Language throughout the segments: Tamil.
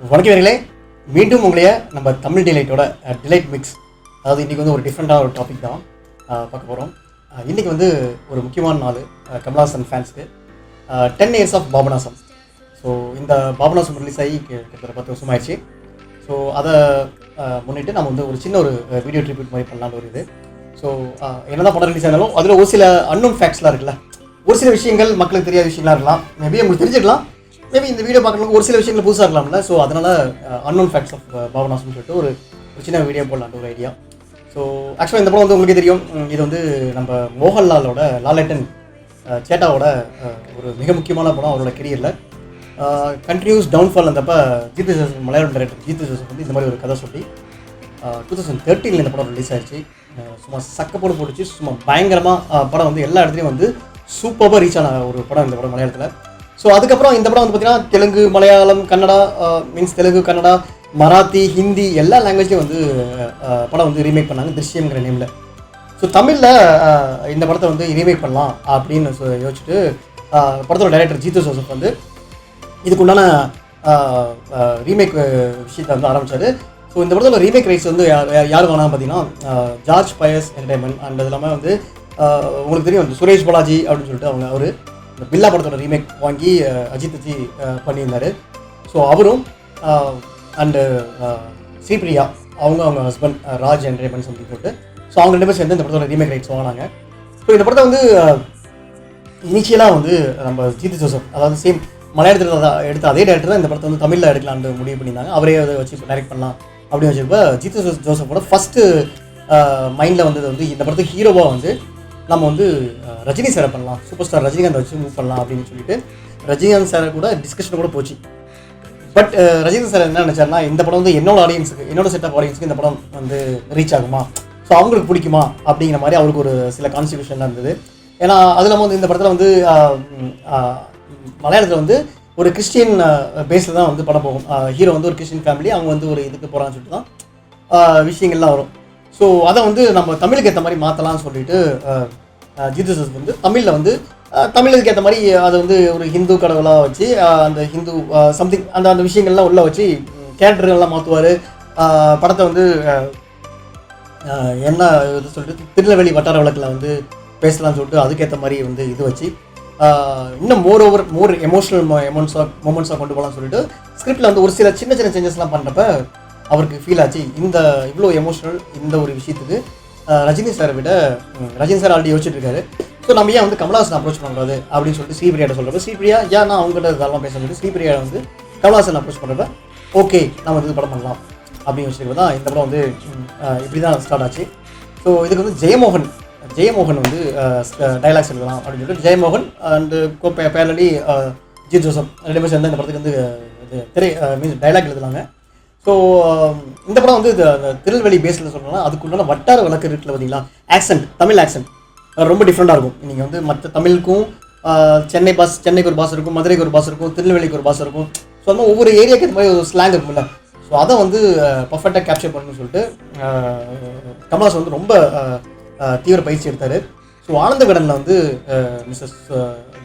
வணக்கங்களே, மீண்டும் உங்களைய நம்ம தமிழ் டிலைட்டோட டிலைட் மிக்ஸ், அதாவது இன்றைக்கி வந்து ஒரு டிஃப்ரெண்ட்டாக ஒரு டாபிக் தான் பார்க்க போகிறோம். இன்றைக்கி வந்து ஒரு முக்கியமான நாள் Kamal Haasan ஃபேன்ஸ்க்கு 10 years of Papanasam. So இந்த பாபநாசம் ரிலீஸ் ஆகி கிட்டத்தட்ட 10 வருஷம் ஆயிடுச்சு. ஸோ அதை முன்னிட்டு நம்ம வந்து ஒரு சின்ன ஒரு வீடியோ ட்ரிபியூட் மாதிரி பண்ணலான்னு ஒரு இது. ஸோ என்னதான் படம் ரிலீஸ் ஆனாலும் அதில் ஒரு சில அன்னோன் ஃபேக்ட்ஸ்லாம் இருக்குல்ல, ஒரு சில விஷயங்கள் மக்களுக்கு தெரியாத விஷயங்களாக இருக்கலாம், மேபி உங்களுக்கு தெரிஞ்சிருக்கலாம், மேபி இந்த வீடியோ பார்க்குறவங்க ஒரு சில விஷயங்கள் புதுசாக இருக்கலாம்ல. ஸோ அதனால் அன்னோன் ஃபேக்ட்ஸ் ஆஃப் பாபநாசம்னு சொல்லிட்டு ஒரு சின்ன வீடியோ போடலான்ட்டு ஒரு ஐடியா. ஸோ ஆக்சுவலாக இந்த படம் வந்து உங்களுக்கே தெரியும், இது வந்து நம்ம மோகன்லாலோட லாலேட்டன் சேட்டாவோட ஒரு மிக முக்கியமான படம் அவரோட கெரியரில். கண்டினியூஸ் டவுன்ஃபால் வந்தப்போ Jeethu Joseph, Malayalam director Jeethu Joseph வந்து இந்த மாதிரி ஒரு கதை சொல்லி 2013 இந்த படம் ரிலீஸ் ஆயிடுச்சு. சும்மா சக்கப்போடு போட்டுச்சு, சும்மா பயங்கரமாக படம் வந்து எல்லா இடத்துலையும் வந்து சூப்பராக ரீச் ஆன ஒரு படம் இந்த படம் மலையாளத்தில். ஸோ அதுக்கப்புறம் இந்த படம் வந்து பார்த்திங்கன்னா தெலுங்கு, மலையாளம், கன்னடா, தெலுங்கு, கன்னடா, மராத்தி, ஹிந்தி எல்லா லாங்குவேஜ்லையும் வந்து படம் வந்து ரீமேக் பண்ணாங்க திருஷ்யம்ங்கிற நேமில். ஸோ தமிழில் இந்த படத்தை வந்து ரீமேக் பண்ணலாம் அப்படின்னு யோசிச்சுட்டு படத்தோட டைரக்டர் ஜீத்து ஜோசப் வந்து இதுக்குண்டான ரீமேக் விஷயத்தை வந்து ஆரம்பித்தார். ஸோ இந்த படத்தில் ரீமேக் ரைட்ஸ் வந்து யார் வேணாம் பார்த்தீங்கன்னா ஜார்ஜ் பயஸ் என்டர்டைன்மெண்ட். அண்ட் அது இல்லாமல் வந்து உங்களுக்கு தெரியும் வந்து சுரேஷ் பாலாஜி அப்படின்னு சொல்லிட்டு அவர் இந்த பில்லா படத்தோட ரீமேக் வாங்கி அஜித் வச்சு பண்ணியிருந்தார். ஸோ அவரும் அண்டு ஸ்ரீபிரியா அவங்க ஹஸ்பண்ட் ராஜ் என்டர்டைன்மெண்ட் அப்படின்னு சொல்லிட்டு, ஸோ அவங்க 2 பேர் சேர்ந்து இந்த படத்தோட ரீமேக் ரைட்ஸ் வாங்கினாங்க. ஸோ இந்த படத்தை வந்து இனிஷியலாக வந்து நம்ம ஜீத்து ஜோசப், அதாவது சேம் மலையாளத்தில் எடுத்த அதே டேரக்டர் தான் இந்த படத்தை வந்து தமிழில் எடுக்கலான்னு முடிவு பண்ணியிருந்தாங்க. அவரே அதை வச்சு டைரக்ட் பண்ணலாம் அப்படின்னு வச்சுருப்ப ஜீத்து ஜோசப்போட ஃபஸ்ட்டு மைண்டில் வந்தது வந்து இந்த படத்துக்கு ஹீரோவாக வந்து நம்ம வந்து ரஜினி சாரை பண்ணலாம், சூப்பர் ஸ்டார் ரஜினிகாந்த் வச்சு மூவ் பண்ணலாம் அப்படின்னு சொல்லிட்டு ரஜினிகாந்த் சாரை கூட டிஸ்கஷன் கூட போச்சு. பட் ரஜினிகாந்த் சார் என்ன நினச்சாருன்னா, இந்த படம் வந்து என்னோட ஆடியன்ஸுக்கு, என்னோட செட் ஆஃப் ஆடியன்ஸுக்கு இந்த படம் வந்து ரீச் ஆகுமா, ஸோ அவங்களுக்கு பிடிக்குமா அப்படிங்கிற மாதிரி அவருக்கு ஒரு சில கான்ஸ்டிபியூஷன்லாம் இருந்தது. ஏன்னா அது இல்லாமல் வந்து இந்த படத்தில் வந்து மலையாளத்தில் வந்து ஒரு கிறிஸ்டியன் பேஸில் தான் வந்து படம் போகும். ஹீரோ வந்து ஒரு கிறிஸ்டியன் ஃபேமிலி, அவங்க வந்து ஒரு இதுக்கு போகிறான்னு சொல்லிட்டு தான் விஷயங்கள்லாம் வரும். ஸோ அதை வந்து நம்ம தமிழுக்கு ஏற்ற மாதிரி மாற்றலாம்னு சொல்லிட்டு ஜீத்து ஜோசப் வந்து தமிழில் வந்து தமிழுக்கு ஏற்ற மாதிரி அதை வந்து ஒரு ஹிந்து கடவுளாக வச்சு அந்த ஹிந்து சம்திங் அந்த விஷயங்கள்லாம் உள்ளே வச்சு கேரக்டர்கள்லாம் மாற்றுவார். படத்தை வந்து என்ன இது சொல்லிட்டு திருநெல்வேலி வட்டார வழக்கில் வந்து பேசலாம்னு சொல்லிட்டு அதுக்கேற்ற மாதிரி வந்து இது வச்சு இன்னும் மோர் எமோஷனல் மொமெண்ட்ஸாக கொண்டு போகலாம்னு சொல்லிட்டு ஸ்கிரிப்டில் வந்து ஒரு சில சின்ன சின்ன சேஞ்சஸ்லாம் பண்ணுறப்ப அவருக்கு ஃபீல் ஆச்சு, இந்த இவ்வளோ எமோஷனல் இந்த ஒரு விஷயத்துக்கு ரஜினி சாரை விட ரஜினி சார் ஆல்ரெடி யோசிச்சுட்டு இருக்காரு. ஸோ நம்ம ஏன் வந்து கமல்ஹாசன் அப்ரோச் பண்ணுறது அப்படின்னு சொல்லிட்டு ஸ்ரீபிரியாட்ட சொல்கிறப்ப, ஸ்ரீபிரியா ஏன் நான் அவங்ககிட்ட இதெல்லாம் பேச சொல்லிட்டு ஸ்ரீபிரியா வந்து கமல்ஹாசன் அப்ரோச் பண்ணுறப்ப ஓகே நம்ம வந்து படம் பண்ணலாம் அப்படின்னு வச்சுருக்கோம் தான் இந்த படம் வந்து இப்படி தான் ஸ்டார்ட் ஆச்சு. ஸோ இதுக்கு வந்து ஜெயமோகன் வந்து டைலாக்ஸ் எழுதலாம் அப்படின்னு சொல்லிட்டு ஜெயமோகன் அண்டு பேரலி ஜீத் ஜோசப் 2 பேர் சேர்ந்து இந்த படத்துக்கு வந்து மீன்ஸ் டைலாக் எழுதலாங்க. ஸோ இந்த படம் வந்து திருநெல்வேலி பேஸில் சொல்லணும்னா அதுக்குண்டான வட்டார வழக்கு இருக்குல்ல பார்த்தீங்களா, ஆக்சென்ட், தமிழ் ஆக்சென்ட் ரொம்ப டிஃப்ரெண்ட்டாக இருக்கும். நீங்கள் வந்து மற்ற தமிழுக்கும் சென்னைக்கு ஒரு பாஸ் இருக்கும், மதுரைக்கு ஒரு பாஸ் இருக்கும், திருநெல்வேலிக்கு ஒரு பாஸ் இருக்கும். ஸோ அந்த ஒவ்வொரு ஏரியாவுக்கு ஏற்ற மாதிரி ஒரு ஸ்லாங் இருக்கும்ல. ஸோ அதை வந்து பர்ஃபெக்டாக கேப்சர் பண்ணணும்னு சொல்லிட்டு கமல்ஹாசன் வந்து ரொம்ப தீவிர பயிற்சி எடுத்தார். ஸோ ஆனந்த விகடனில் வந்து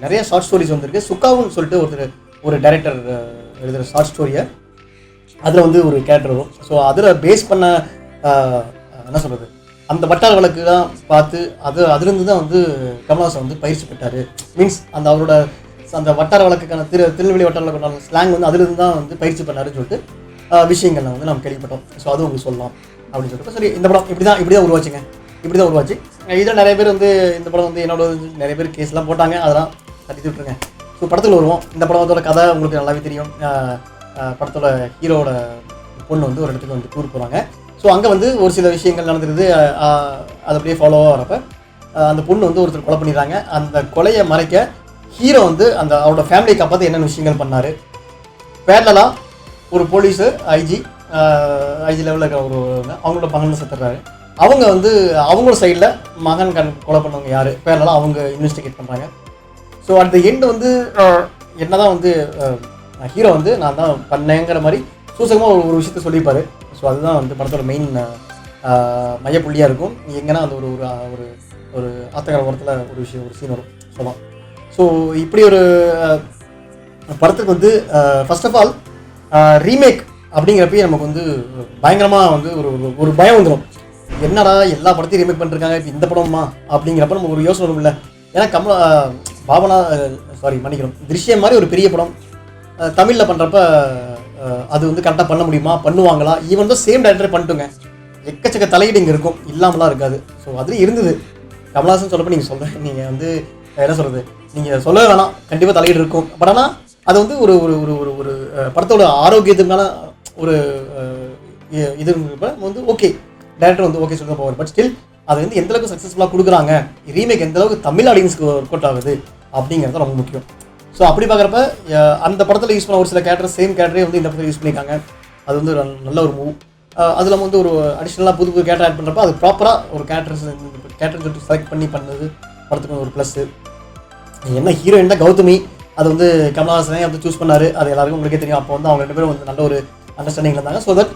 நிறைய ஷார்ட் ஸ்டோரிஸ் வந்துருக்கு. சுக்காவுன்னு சொல்லிட்டு ஒரு டைரக்டர் எழுதுகிற ஷார்ட் ஸ்டோரியை அதில் வந்து ஒரு கேரக்டர் வரும். ஸோ அதில் பேஸ் பண்ண என்ன சொல்கிறது, அந்த வட்டார வழக்கு தான் பார்த்து அதுலேருந்து தான் வந்து கமல்ஹாசன் வந்து பயிற்சி பெற்றார். மீன்ஸ் அவரோட அந்த வட்டார வழக்குக்கான திருநெல்வேலி வட்டார வழக்குக்கான ஸ்லாங் வந்து அதுலேருந்து தான் வந்து பயிற்சி பண்ணாருன்னு சொல்லிட்டு விஷயங்கள்லாம் வந்து நம்ம கேள்விப்பட்டோம். ஸோ அதுவும் உங்களுக்கு சொல்லலாம் அப்படின்னு சொல்லிட்டு சரி இந்த படம் இப்படி தான் உருவாச்சுங்க. இதில் நிறைய பேர் வந்து இந்த படம் வந்து என்னோட நிறைய பேர் கேஸ்லாம் போட்டாங்க, அதெல்லாம் தட்டி விட்டுருங்க. ஸோ படத்தில் வருவோம். இந்த படத்தோட கதை உங்களுக்கு நல்லாவே தெரியும். படத்தோட ஹீரோட பொண்ணு வந்து ஒரு இடத்துக்கு வந்து டூர் போகிறாங்க. ஸோ அங்கே வந்து ஒரு சில விஷயங்கள் நடந்துருது. அது அப்படியே ஃபாலோவாக வரப்போ அந்த பொண்ணு வந்து ஒருத்தர் கொலை பண்ணிடுறாங்க. அந்த கொலையை மறைக்க ஹீரோ வந்து அவரோட ஃபேமிலியை காப்பாற்ற என்னென்ன விஷயங்கள் பண்ணார். பேரலாக ஒரு போலீஸு ஐஜி லெவலில் இருக்கிற அவங்களோட மகன் செத்துறாரு. அவங்க வந்து அவங்களோட சைடில் மகன் கொலை பண்ணவங்க யார், பேரலாக அவங்க இன்வெஸ்டிகேட் பண்ணுறாங்க. ஸோ அட் த எண்ட் வந்து என்ன தான் வந்து ஹீரோ வந்து நான் தான் பண்ணேங்கிற மாதிரி சூசகமாக ஒரு விஷயத்த சொல்லியிருப்பார். ஸோ அதுதான் வந்து படத்தோட மெயின் மையப்புள்ளியாக இருக்கும். எங்கன்னா அந்த ஒரு ஆத்தங்கர ஓரத்தில் ஒரு சீன் வரும் சொல்லலாம். ஸோ இப்படி ஒரு படத்துக்கு வந்து ஃபர்ஸ்ட் ஆஃப் ஆல் ரீமேக் அப்படிங்கிறப்பயே நமக்கு வந்து பயங்கரமாக வந்து ஒரு ஒரு பயம் வந்துடும். என்னடா எல்லா படத்தையும் ரீமேக் பண்ணிருக்காங்க, இப்போ இந்த படமா அப்படிங்கிறப்ப நமக்கு ஒரு யோசனை வரும் இல்லை. ஏன்னா மன்னிக்கணும், திருஷ்யம் மாதிரி ஒரு பெரிய படம் தமிழில் பண்ணுறப்ப அது வந்து கரெக்டாக பண்ண முடியுமா, பண்ணுவாங்களா? ஈவன் தான் சேம் டைரக்டரே பண்ணிட்டுங்க, எக்கச்சக்க தலையீடு இங்கே இருக்கும், இல்லாமலாம் இருக்காது. ஸோ அதுலேயும் இருந்தது. கமல்ஹாசன் சொல்லப்போ நீங்கள் வந்து என்ன சொல்கிறது, நீங்கள் சொல்ல வேணாம், கண்டிப்பாக தலையீடு இருக்கும். பட் ஆனால் அது வந்து ஒரு ஒரு ஒரு ஒரு ஒரு படத்தோட ஆரோக்கியத்துக்கான ஒரு இது வந்து ஓகே, டேரக்டர் வந்து ஓகே சொல்ல போவார். பட் ஸ்டில் அது வந்து எந்தளவுக்கு சக்ஸஸ்ஃபுல்லாக கொடுக்குறாங்க, ரீமேக் எந்தளவுக்கு தமிழ் ஆடியன்ஸ்க்கு ஒர்க் அவுட் ஆகுது அப்படிங்கிறது ரொம்ப முக்கியம். ஸோ அப்படி பார்க்குறப்ப அந்த படத்தில் யூஸ் பண்ண ஒரு சில கேரக்டர் சேம் கேரக்டரே வந்து இந்த படத்தில் யூஸ் பண்ணியிருக்காங்க. அது வந்து நல்ல ஒரு மூவ். அது இல்லாமல் வந்து ஒரு அடிஷ்னலாக புது கேரக்டர் ஆட் பண்ணுறப்ப அது ப்ராப்பராக ஒரு கேரக்டர்ஸ் சொல்லிட்டு செலக்ட் பண்ணி பண்ணது படத்துக்கு ஒரு ப்ளஸ்ஸு. என்ன ஹீரோயின் தான் கௌதமி, அது வந்து கமல்ஹாசனே வந்து சூஸ் பண்ணார். அது எல்லாருக்கும் உங்களுக்கே தெரியும். அப்போ வந்து அவங்க 2 பேரும் வந்து நல்ல ஒரு அண்டர்ஸ்டாண்டிங்கில் இருந்தாங்க. ஸோ தட்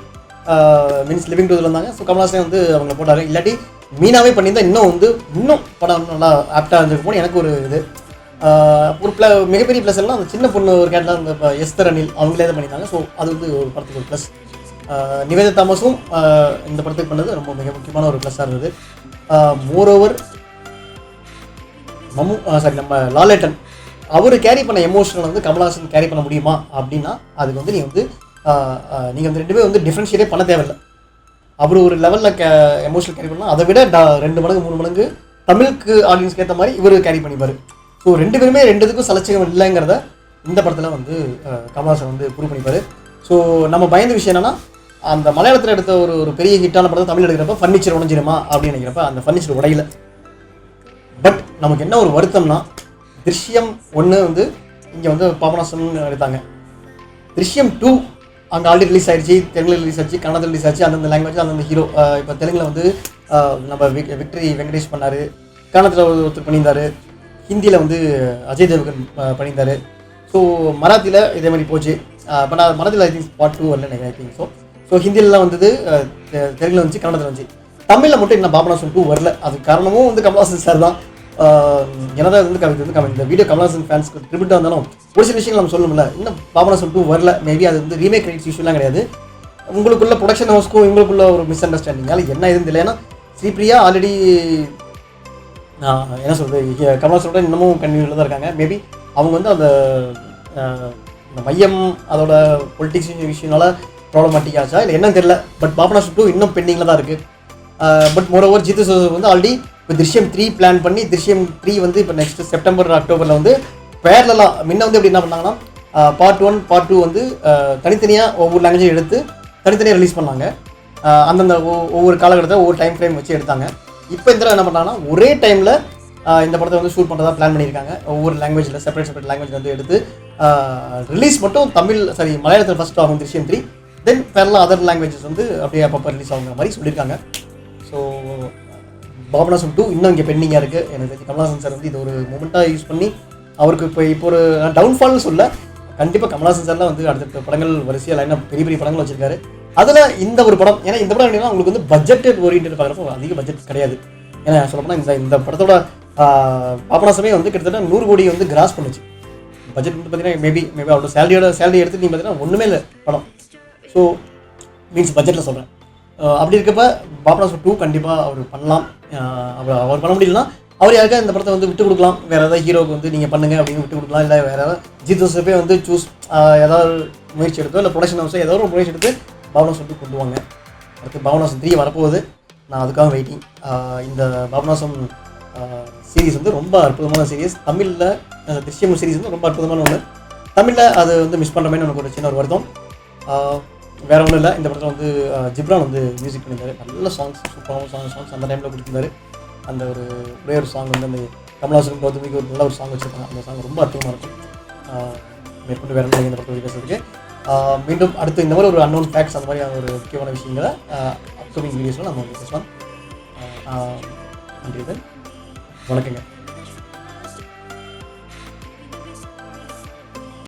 மீன்ஸ் லிவிங் டூதில் இருந்தாங்க. ஸோ கமல்ஹாசனே வந்து அவங்க போட்டார். இல்லாட்டி மீனாவே பண்ணியிருந்தால் இன்னும் படம் நல்லா ஆப்டாக இருந்திருக்கும் எனக்கு ஒரு இது. ஒரு மிகப்பெரிய ப்ளஸ் எல்லாம் அந்த சின்ன பொண்ணு ஒரு கேரக்டர் அந்த எஸ்தர் அனில் அவங்களே தான் பண்ணியிருந்தாங்க. ஸோ அது வந்து ஒரு படத்துக்கு ஒரு ப்ளஸ். நிவேதா தாமஸும் இந்த படத்துக்கு பண்ணது ரொம்ப மிக முக்கியமான ஒரு ப்ளஸ்ஸாக இருந்தது. மோரோவர் நம்ம லாலேட்டன் அவர் கேரி பண்ண எமோஷனல் வந்து கமல்ஹாசன் கேரி பண்ண முடியுமா அப்படின்னா அதுக்கு வந்து நீங்கள் வந்து 2 பேரும் வந்து டிஃப்ரென்ஷியேட்டே பண்ண தேவையில்லை. அவர் ஒரு லெவலில் எமோஷனல் கேரி பண்ணலாம், அதை விட 2 மடங்கு 3 மடங்கு தமிழுக்கு ஆடியன்ஸ்க்கு ஏற்ற மாதிரி இவர் கேரி பண்ணிப்பார். ஸோ 2 பேருமே 2த்துக்கும் சலச்சகம் இல்லைங்கிறத இந்த படத்தில் வந்து கமல்ஹாசன் வந்து ப்ரூவ் பண்ணிப்பார். ஸோ நம்ம பயந்த விஷயம் என்னென்னா, அந்த மலையாளத்தில் எடுத்த ஒரு பெரிய ஹிட்டான படத்தை தமிழ் எடுக்கிறப்ப ஃபர்னிச்சர் உடைஞ்சிருமா அப்படின்னு நினைக்கிறப்ப அந்த ஃபர்னிச்சர் உடையில. பட் நமக்கு என்ன ஒரு வருத்தம்னா, திருஷ்யம் 1 வந்து இங்கே வந்து பாபநாசன் எடுத்தாங்க. திருஷ்யம் 2 அங்கே ஆல்ரெடி ரிலீஸ் ஆகிடுச்சு, தெலுங்குல ரிலீஸ் ஆச்சு, கன்னடத்தில் ரிலீஸ் ஆச்சு. அந்தந்த லாங்குவேஜ் அந்தந்த ஹீரோ. இப்போ தெலுங்கில் வந்து நம்ம விக்டரி வெங்கடேஷ் பண்ணார், கன்னடத்தில் ஒருத்தர் பண்ணியிருந்தார், ஹிந்தியில் வந்து அஜய் தேவ்கன் பண்ணியிருந்தார். ஸோ மராத்தியில் இதே மாதிரி போச்சு. பட் நான் மராத்தியில் ஐ திங்க் பார்ட் 2 வரல ஐ திங்க். ஸோ ஹிந்திலலாம் வந்தது, தெலுங்கில் வந்துச்சு, கன்னடத்தில் வந்துச்சு. தமிழில் மட்டும் இன்னும் பாபநாசன் 2 வரல. அது காரணமும் வந்து கமல்ஹாசன் சார் தான். என்னதான் வந்து இந்த வீடியோ கமல்ஹாசன் ஃபேன்ஸ்க்கு ட்ரிபியூட்டாக இருந்தாலும் ஒரு சில விஷயங்கள் நம்ம சொல்லணும்ல. இன்னும் பாபநாசன் 2 வரல. மேபி அது வந்து ரீமேக் ரைட்ஸ் இஷ்யூலாம் கிடையாது, உங்களுக்குள்ள ப்ரொடக்ஷன் ஹவுஸ்க்கும் இவங்களுக்குள்ள ஒரு மிஸ் அண்டர்ஸ்டாண்டிங்கால என்ன இதுன்னு இல்லை. ஏன்னா ஸ்ரீபிரியா ஆல்ரெடி என்ன சொல்கிறது, கமல்ஹாசனோட இன்னமும் கண்டினியூவில் தான் இருக்காங்க. மேபி அவங்க வந்து அந்த மையம் அதோட பொலிட்டிக்ஸ் விஷயனால ப்ராப்ளமேட்டிக் ஆச்சா இல்லை என்னன்னு தெரியல. பட் பாபநாசன் 2 இன்னும் பெண்டிங்கில் தான் இருக்குது. பட் மோரோவர் ஜித்து ஜோசப் வந்து ஆல்ரெடி இப்போ திருஷ்யம் 3 பிளான் பண்ணி திருஷ்யம் 3 வந்து இப்போ நெக்ஸ்ட் செப்டம்பர் அக்டோபரில் வந்து பேரலாக முன்ன வந்து எப்படி என்ன பண்ணாங்கன்னா, பார்ட் 1 பார்ட் 2 வந்து தனித்தனியாக ஒவ்வொரு லாங்குவேஜும் எடுத்து தனித்தனியாக ரிலீஸ் பண்ணாங்க. அந்தந்த ஒவ்வொரு காலகட்டத்தில் ஒவ்வொரு டைம் ஃப்ரேம் வச்சு எடுத்தாங்க. இப்போ இந்த என்ன பண்ணாங்கன்னா, ஒரே டைமில் இந்த படத்தை வந்து ஷூட் பண்ணுறதா பிளான் பண்ணியிருக்காங்க. ஒவ்வொரு லாங்குவேஜில் செப்பரேட் லாங்குவேஜ் வந்து எடுத்து ரிலீஸ் மட்டும் மலையாளத்தில் ஃபஸ்ட் ஆகும் திருஷ்யம் 3, தென் பேரலாக அதர் லாங்குவேஜஸ் வந்து அப்படியே அப்பப்போ ரிலீஸ் ஆகுங்கிற மாதிரி சொல்லியிருக்காங்க. ஸோ பாபநாசன் 2 இன்னும் இங்கே பெண்டிங்காக இருக்குது. எனக்கு தெரிஞ்சு கமல்ஹாசன் சார் வந்து இது ஒரு மூமெண்ட்டாக யூஸ் பண்ணி அவருக்கு இப்போ ஒரு டவுன்ஃபால்னு சொல்ல, கண்டிப்பாக கமல்ஹாசன் சார்லாம் வந்து அடுத்த படங்கள் வரிசையாக லைனாக பெரிய பெரிய படங்கள் வச்சிருக்காரு. அதில் இந்த ஒரு படம், ஏன்னா இந்த படம் எப்படின்னா உங்களுக்கு வந்து பட்ஜெட் ஓரியன்ட் பார்க்குறப்போ அதிக பட்ஜெட் கிடையாது. ஏன்னா சொல்லப்போனால் இந்த படத்தோட பாபநாசமே வந்து கிட்டத்தட்ட 100 கோடி வந்து கிராஸ் பண்ணுச்சு. பட்ஜெட் வந்து பார்த்தீங்கன்னா மேபி அவ்வளோ சேலரி எடுத்து நீங்கள் பார்த்தீங்கன்னா ஒன்றுமே இல்லை படம். ஸோ மீன்ஸ் பட்ஜெட்டில் சொல்கிறேன். அப்படி இருக்கப்ப பாபநாசன் 2 கண்டிப்பாக அவர் பண்ணலாம். அவர் பண்ண முடியலன்னா அவர் யாருக்கா இந்த படத்தை வந்து விட்டு கொடுக்கலாம், வேறு ஏதாவது ஹீரோவுக்கு வந்து நீங்கள் பண்ணுங்கள் அப்படின்னு விட்டு கொடுக்கலாம். இல்லை வேறு ஏதாவது ஜித் ஜோசப்பே வந்து ஏதாவது முயற்சி எடுத்தோ இல்லை ப்ரொடக்ஷன் ஹவுஸோ ஏதாவது ஒரு முயற்சி எடுத்து பாபநாசன் 2 கொண்டு வாங்க. அடுத்து பாபநாசன் 3 வரப்போகுது, நான் அதுக்காக வெயிட்டிங். இந்த பாபநாசம் சீரீஸ் வந்து ரொம்ப அற்புதமான சீரீஸ். தமிழில் திருஷ்யம் சீரீஸ் வந்து ரொம்ப அற்புதமான ஒன்று. தமிழில் அது வந்து மிஸ் பண்ணுற மாதிரி எனக்கு ஒரு சின்ன ஒரு வருத்தம். வேறு ஒன்றும் இல்லை. இந்த படத்தில் வந்து ஜிப்ரான் வந்து மியூசிக் பண்ணியிருந்தாரு. நல்ல சாங்ஸ், சூப்பரான சாங்ஸ் அந்த டைமில் கொடுத்துருந்தாரு. அந்த ஒரே ஒரு சாங் வந்து அந்த கமல்ஹாசன் கௌதமிக்கு ஒரு நல்ல ஒரு சாங் வச்சுருக்காங்க. அந்த சாங் ரொம்ப அற்புதமாக இருக்கும். மேற்கொண்டு வேறு என்ன இந்த படத்தை பேசுறதுக்கு மீண்டும் அடுத்து இந்த மாதிரி ஒரு அன்னோன் ஃபேக்ட்ஸ் அந்த மாதிரி ஒரு முக்கியமான விஷயங்களை அப்கமிங் வீடியோஸில் நம்ம வந்து பேசலாம். நன்றி, வணக்கங்க.